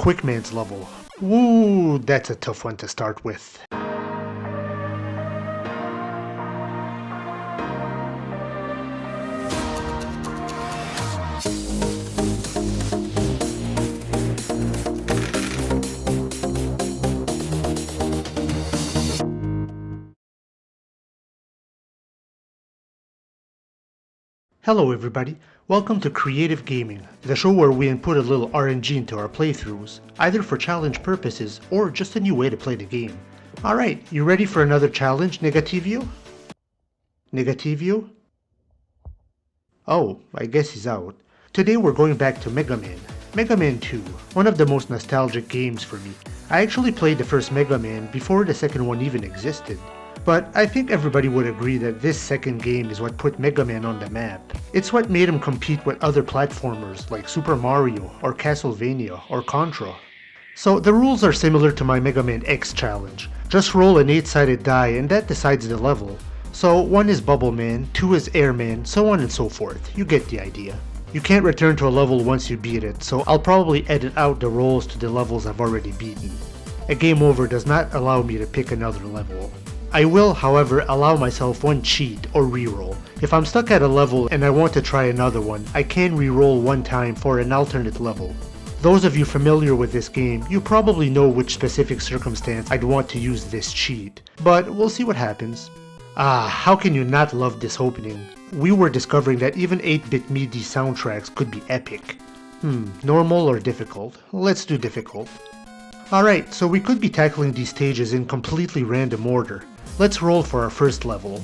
Quickman's level. Woo, that's a tough one to start with. Hello everybody, welcome to Creative Gaming, the show where we input a little RNG into our playthroughs, either for challenge purposes or just a new way to play the game. Alright, you ready for another challenge, Negativio? Negativio? Oh, I guess he's out. Today we're going back to Megaman. Megaman 2, one of the most nostalgic games for me. I actually played the first Megaman before the second one even existed. But I think everybody would agree that this second game is what put Megaman on the map. It's what made him compete with other platformers like Super Mario or Castlevania or Contra. So the rules are similar to my Mega Man X challenge. Just roll an 8-sided die and that decides the level. So 1 is Bubble Man, 2 is Air Man, so on and so forth. You get the idea. You can't return to a level once you beat it, so I'll probably edit out the rolls to the levels I've already beaten. A game over does not allow me to pick another level. I will, however, allow myself one cheat or reroll. If I'm stuck at a level and I want to try another one, I can reroll one time for an alternate level. Those of you familiar with this game, you probably know which specific circumstance I'd want to use this cheat, but we'll see what happens. How can you not love this opening? We were discovering that even 8-bit MIDI soundtracks could be epic. Normal or difficult? Let's do difficult. Alright, so we could be tackling these stages in completely random order. Let's roll for our first level.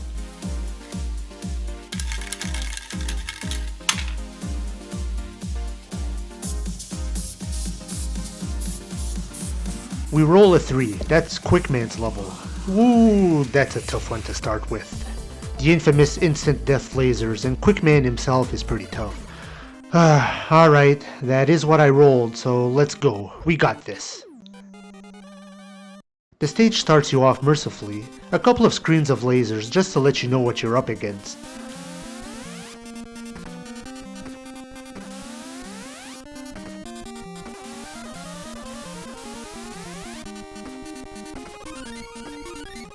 We roll a 3, that's Quickman's level. Woo, that's a tough one to start with. The infamous instant death lasers and Quickman himself is pretty tough. Alright, that is what I rolled, so let's go. We got this. The stage starts you off mercifully, a couple of screens of lasers just to let you know what you're up against.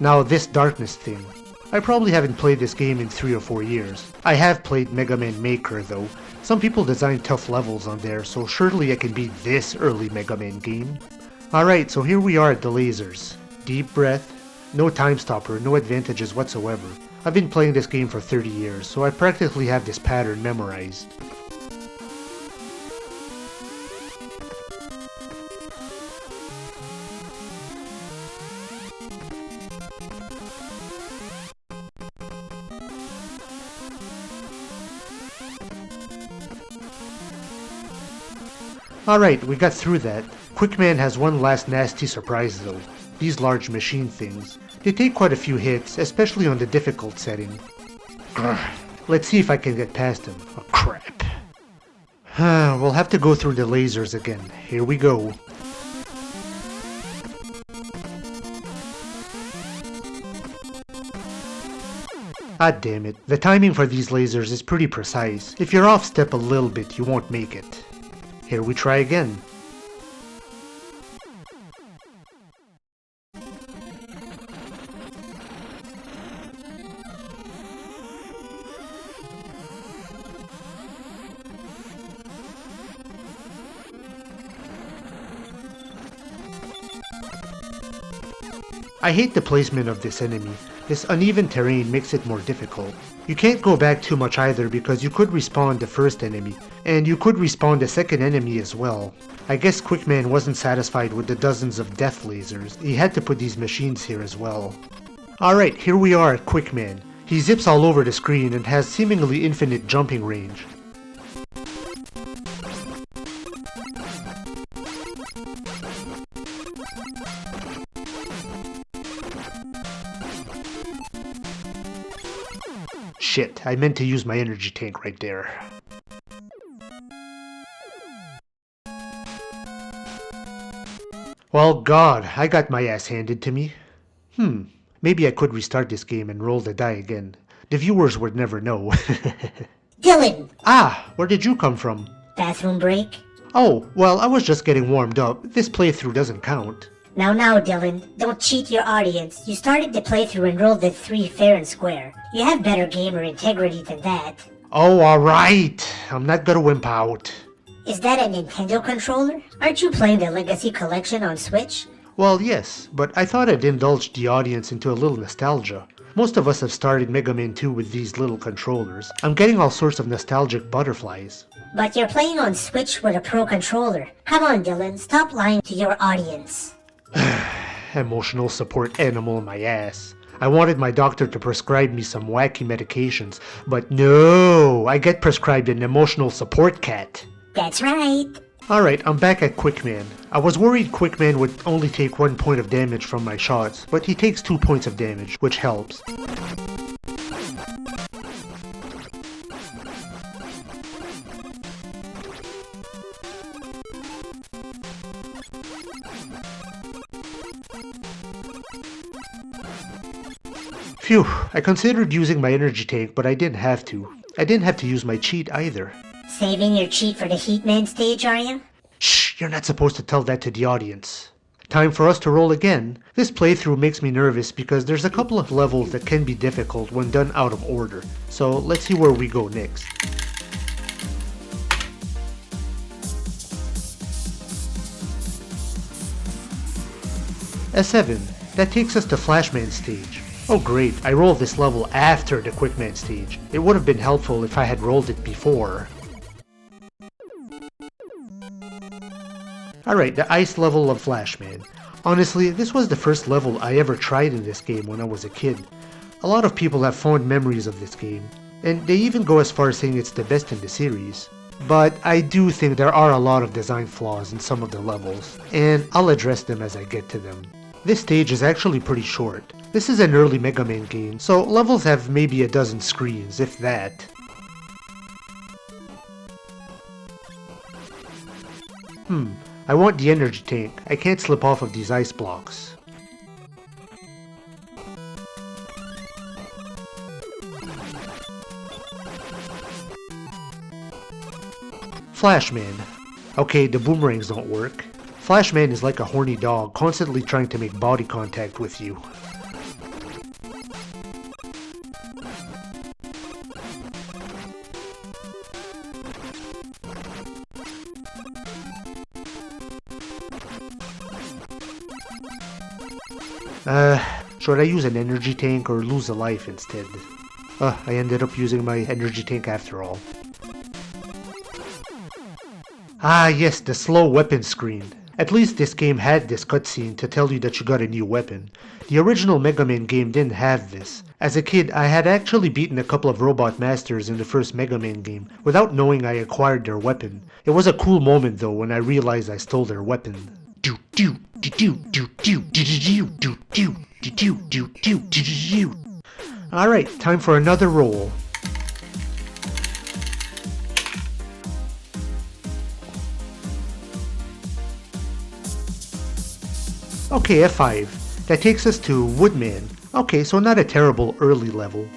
Now this darkness thing. I probably haven't played this game in 3 or 4 years. I have played Mega Man Maker though. Some people design tough levels on there, so surely I can beat this early Mega Man game. Alright, so here we are at the lasers. Deep breath, no time stopper, no advantages whatsoever. I've been playing this game for 30 years, so I practically have this pattern memorized. Alright, we got through that. Quickman has one last nasty surprise though. These large machine things. They take quite a few hits, especially on the difficult setting. Let's see if I can get past them. Oh crap. We'll have to go through the lasers again. Here we go. Ah damn it. The timing for these lasers is pretty precise. If you're off step a little bit, you won't make it. Here we try again. I hate the placement of this enemy. This uneven terrain makes it more difficult. You can't go back too much either because you could respawn the first enemy, and you could respawn the second enemy as well. I guess Quickman wasn't satisfied with the dozens of death lasers. He had to put these machines here as well. Alright, here we are at Quickman. He zips all over the screen and has seemingly infinite jumping range. Shit, I meant to use my energy tank right there. Well, God, I got my ass handed to me. Maybe I could restart this game and roll the die again. The viewers would never know. Dylan! Ah, where did you come from? Bathroom break? Oh, well, I was just getting warmed up. This playthrough doesn't count. Now, Dylan, don't cheat your audience. You started the playthrough and rolled the 3 fair and square. You have better gamer integrity than that. Oh, alright. I'm not gonna wimp out. Is that a Nintendo controller? Aren't you playing the Legacy Collection on Switch? Well, yes, but I thought I'd indulge the audience into a little nostalgia. Most of us have started Mega Man 2 with these little controllers. I'm getting all sorts of nostalgic butterflies. But you're playing on Switch with a Pro Controller. Come on, Dylan, stop lying to your audience. Emotional support animal in my ass. I wanted my doctor to prescribe me some wacky medications, but no, I get prescribed an emotional support cat. That's right. Alright, I'm back at Quickman. I was worried Quickman would only take 1 point of damage from my shots, but he takes 2 points of damage, which helps. Phew, I considered using my energy tank, but I didn't have to. I didn't have to use my cheat either. Saving your cheat for the Heatman stage, are you? Shh, you're not supposed to tell that to the audience. Time for us to roll again. This playthrough makes me nervous because there's a couple of levels that can be difficult when done out of order. So let's see where we go next. S7. That takes us to Flashman stage. Oh great, I rolled this level after the Quickman stage. It would have been helpful if I had rolled it before. Alright, the ice level of Flashman. Honestly, this was the first level I ever tried in this game when I was a kid. A lot of people have fond memories of this game, and they even go as far as saying it's the best in the series. But I do think there are a lot of design flaws in some of the levels, and I'll address them as I get to them. This stage is actually pretty short. This is an early Mega Man game, so levels have maybe a dozen screens, if that. I want the energy tank. I can't slip off of these ice blocks. Flashman. Okay, the boomerangs don't work. Flashman is like a horny dog, constantly trying to make body contact with you. Should I use an energy tank or lose a life instead? I ended up using my energy tank after all. Ah yes, the slow weapon screen. At least this game had this cutscene to tell you that you got a new weapon. The original Mega Man game didn't have this. As a kid, I had actually beaten a couple of robot masters in the first Mega Man game without knowing I acquired their weapon. It was a cool moment though when I realized I stole their weapon. Alright, time for another roll. Okay, F5. That takes us to Woodman. Okay, so not a terrible early level.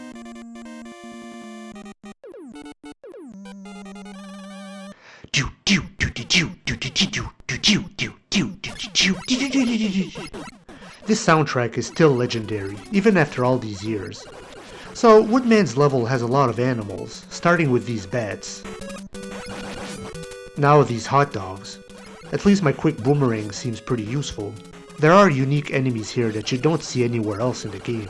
This soundtrack is still legendary, even after all these years. So, Woodman's level has a lot of animals, starting with these bats. Now these hot dogs. At least my quick boomerang seems pretty useful. There are unique enemies here that you don't see anywhere else in the game.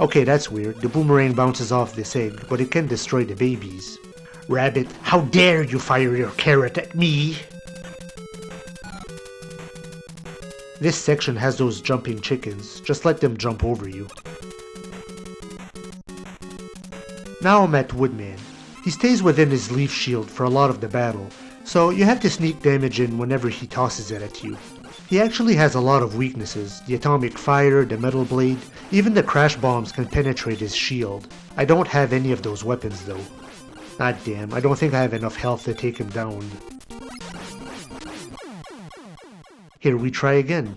Okay, that's weird. The boomerang bounces off this egg, but it can destroy the babies. Rabbit, how dare you fire your carrot at me? This section has those jumping chickens. Just let them jump over you. Now I'm at Woodman. He stays within his leaf shield for a lot of the battle, so you have to sneak damage in whenever he tosses it at you. He actually has a lot of weaknesses. The atomic fire, the metal blade, even the crash bombs can penetrate his shield. I don't have any of those weapons though. Ah damn, I don't think I have enough health to take him down. Here we try again.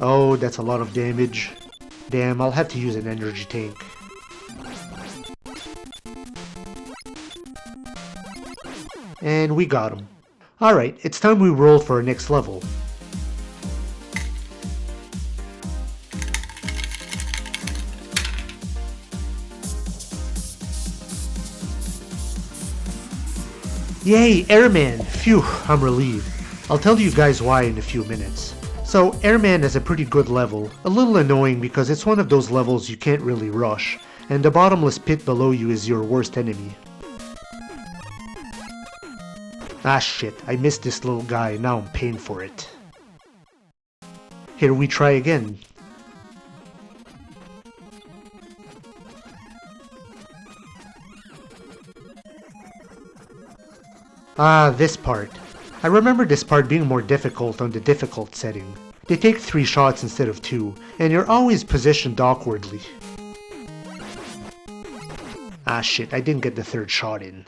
Oh, that's a lot of damage. Damn, I'll have to use an energy tank. And we got him. Alright, it's time we roll for our next level. Yay, Airman! Phew, I'm relieved. I'll tell you guys why in a few minutes. So, Airman is a pretty good level, a little annoying because it's one of those levels you can't really rush, and the bottomless pit below you is your worst enemy. Ah shit, I missed this little guy, now I'm paying for it. Here we try again. Ah, this part. I remember this part being more difficult on the difficult setting. They take 3 shots instead of 2, and you're always positioned awkwardly. Ah shit, I didn't get the 3rd shot in.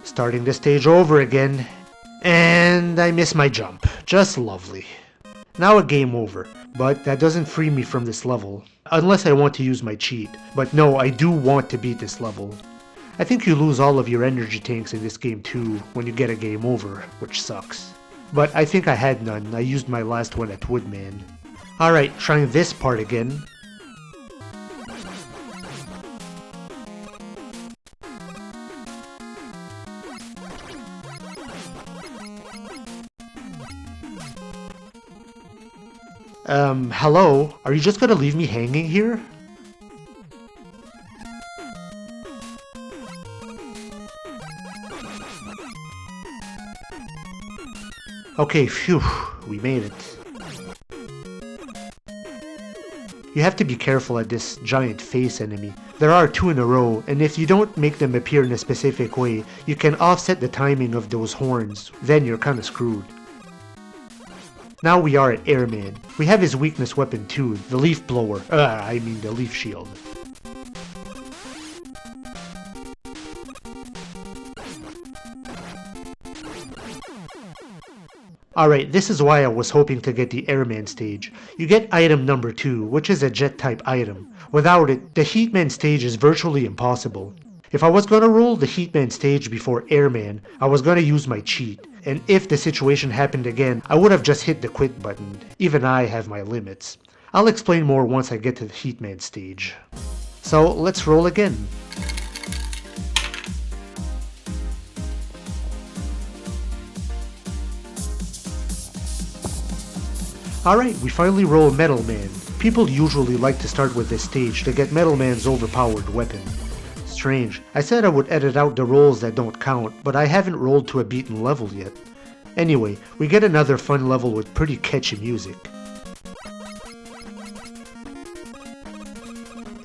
Starting the stage over again, and I miss my jump. Just lovely. Now a game over, but that doesn't free me from this level, unless I want to use my cheat. But no, I do want to beat this level. I think you lose all of your energy tanks in this game too when you get a game over, which sucks. But I think I had none, I used my last one at Woodman. Alright, trying this part again. Hello? Are you just gonna leave me hanging here? Okay, phew, we made it. You have to be careful at this giant face enemy. There are 2 in a row, and if you don't make them appear in a specific way, you can offset the timing of those horns. Then you're kinda screwed. Now we are at Airman. We have his weakness weapon too, the leaf blower. The leaf shield. Alright, this is why I was hoping to get the Airman stage. You get item number 2, which is a jet type item. Without it, the Heatman stage is virtually impossible. If I was gonna roll the Heatman stage before Airman, I was gonna use my cheat. And if the situation happened again, I would have just hit the quit button. Even I have my limits. I'll explain more once I get to the Heatman stage. So let's roll again. Alright, we finally roll Metal Man. People usually like to start with this stage to get Metal Man's overpowered weapon. Strange, I said I would edit out the rolls that don't count, but I haven't rolled to a beaten level yet. Anyway, we get another fun level with pretty catchy music.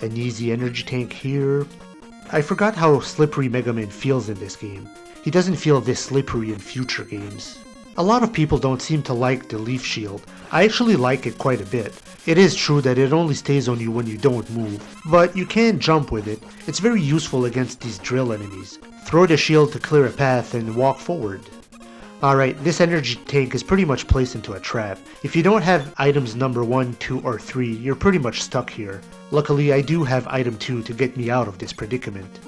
An easy energy tank here. I forgot how slippery Megaman feels in this game. He doesn't feel this slippery in future games. A lot of people don't seem to like the leaf shield. I actually like it quite a bit. It is true that it only stays on you when you don't move, but you can jump with it. It's very useful against these drill enemies. Throw the shield to clear a path and walk forward. Alright, this energy tank is pretty much placed into a trap. If you don't have items number 1, 2, or 3, you're pretty much stuck here. Luckily, I do have item 2 to get me out of this predicament.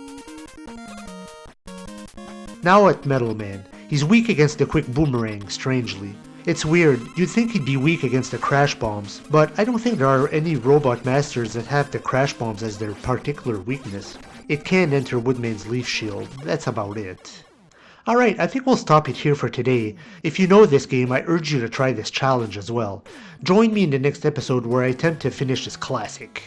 Now at Metal Man. He's weak against the quick boomerang, strangely. It's weird, you'd think he'd be weak against the crash bombs, but I don't think there are any robot masters that have the crash bombs as their particular weakness. It can enter Woodman's leaf shield, that's about it. Alright, I think we'll stop it here for today. If you know this game, I urge you to try this challenge as well. Join me in the next episode where I attempt to finish this classic.